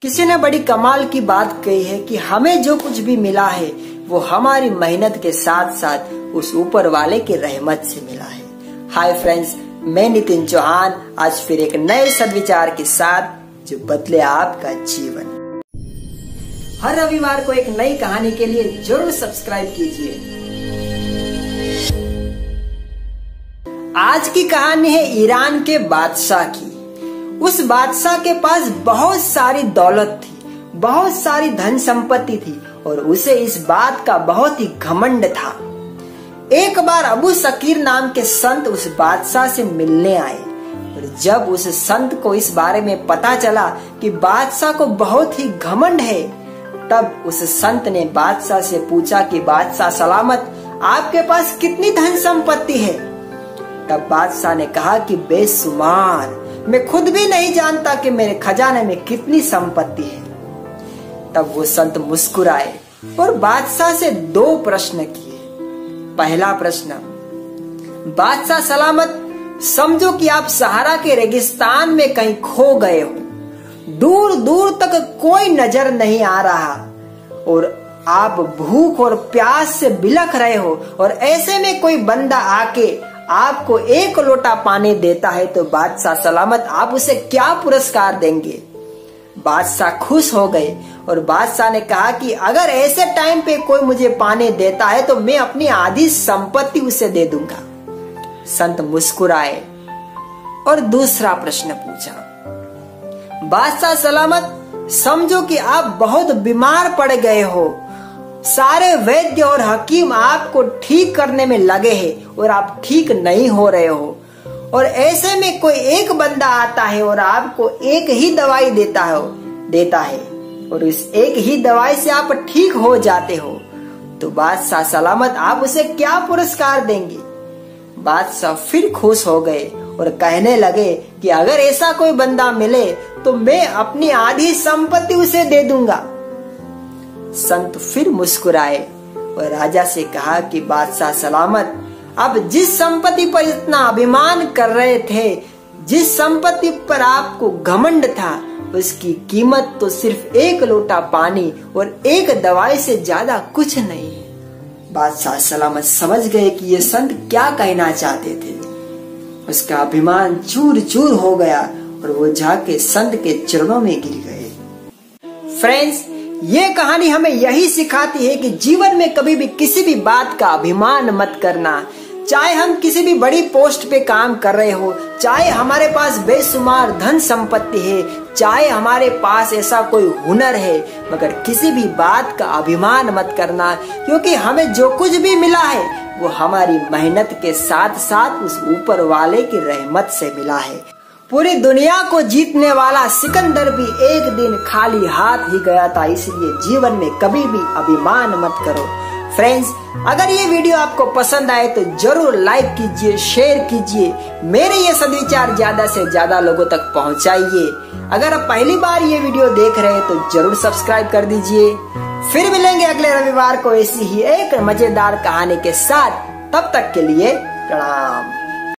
किसी ने बड़ी कमाल की बात कही है कि हमें जो कुछ भी मिला है वो हमारी मेहनत के साथ साथ उस ऊपर वाले की रहमत से मिला है। हाय फ्रेंड्स, मैं नितिन चौहान आज फिर एक नए सद्विचार के साथ जो बदले आपका जीवन। हर रविवार को एक नई कहानी के लिए जरूर सब्सक्राइब कीजिए। आज की कहानी है ईरान के बादशाह की। उस बादशाह के पास बहुत सारी दौलत थी, बहुत सारी धन संपत्ति थी और उसे इस बात का बहुत ही घमंड था। एक बार अबू शकीर नाम के संत उस बादशाह से मिलने आए और जब उस संत को इस बारे में पता चला कि बादशाह को बहुत ही घमंड है, तब उस संत ने बादशाह से पूछा कि बादशाह सलामत, आपके पास कितनी धन संपत्ति है? तब बादशाह ने कहा कि बेशुमार, मैं खुद भी नहीं जानता कि मेरे खजाने में कितनी संपत्ति है। तब वो संत मुस्कुराए और बादशाह से दो प्रश्न किए। पहला प्रश्न, बादशाह सलामत, समझो कि आप सहारा के रेगिस्तान में कहीं खो गए हो, दूर दूर तक कोई नजर नहीं आ रहा और आप भूख और प्यास से बिलख रहे हो और ऐसे में कोई बंदा आके आपको एक लोटा पानी देता है तो बादशाह सलामत आप उसे क्या पुरस्कार देंगे? बादशाह खुश हो गए और बादशाह ने कहा कि अगर ऐसे टाइम पे कोई मुझे पानी देता है तो मैं अपनी आधी संपत्ति उसे दे दूंगा। संत मुस्कुराए और दूसरा प्रश्न पूछा, बादशाह सलामत, समझो कि आप बहुत बीमार पड़ गए हो, सारे वैद्य और हकीम आपको ठीक करने में लगे हैं और आप ठीक नहीं हो रहे हो और ऐसे में कोई एक बंदा आता है और आपको एक ही दवाई देता है और इस एक ही दवाई से आप ठीक हो जाते हो, तो बादशाह सलामत आप उसे क्या पुरस्कार देंगे? बादशाह फिर खुश हो गए और कहने लगे कि अगर ऐसा कोई बंदा मिले तो मैं अपनी आधी संपत्ति उसे दे दूंगा। संत फिर मुस्कुराए और राजा से कहा कि बादशाह सलामत, अब जिस संपत्ति पर इतना अभिमान कर रहे थे, जिस संपत्ति पर आपको घमंड था, उसकी कीमत तो सिर्फ एक लोटा पानी और एक दवाई से ज्यादा कुछ नहीं है। बादशाह सलामत समझ गए कि ये संत क्या कहना चाहते थे। उसका अभिमान चूर चूर हो गया और वो जाके संत के चरणों में गिर गए। फ्रेंड्स, ये कहानी हमें यही सिखाती है कि जीवन में कभी भी किसी भी बात का अभिमान मत करना। चाहे हम किसी भी बड़ी पोस्ट पे काम कर रहे हो, चाहे हमारे पास बेशुमार धन संपत्ति है, चाहे हमारे पास ऐसा कोई हुनर है, मगर किसी भी बात का अभिमान मत करना, क्योंकि हमें जो कुछ भी मिला है वो हमारी मेहनत के साथ साथ उस ऊपर वाले की रहमत से मिला है। पूरी दुनिया को जीतने वाला सिकंदर भी एक दिन खाली हाथ ही गया था, इसलिए जीवन में कभी भी अभिमान मत करो। फ्रेंड्स, अगर ये वीडियो आपको पसंद आए तो जरूर लाइक कीजिए, शेयर कीजिए, मेरे ये सद्विचार ज्यादा से ज्यादा लोगों तक पहुंचाइए। अगर आप पहली बार ये वीडियो देख रहे हैं तो जरूर सब्सक्राइब कर दीजिए। फिर मिलेंगे अगले रविवार को ऐसी ही एक मजेदार कहानी के साथ। तब तक के लिए प्रणाम।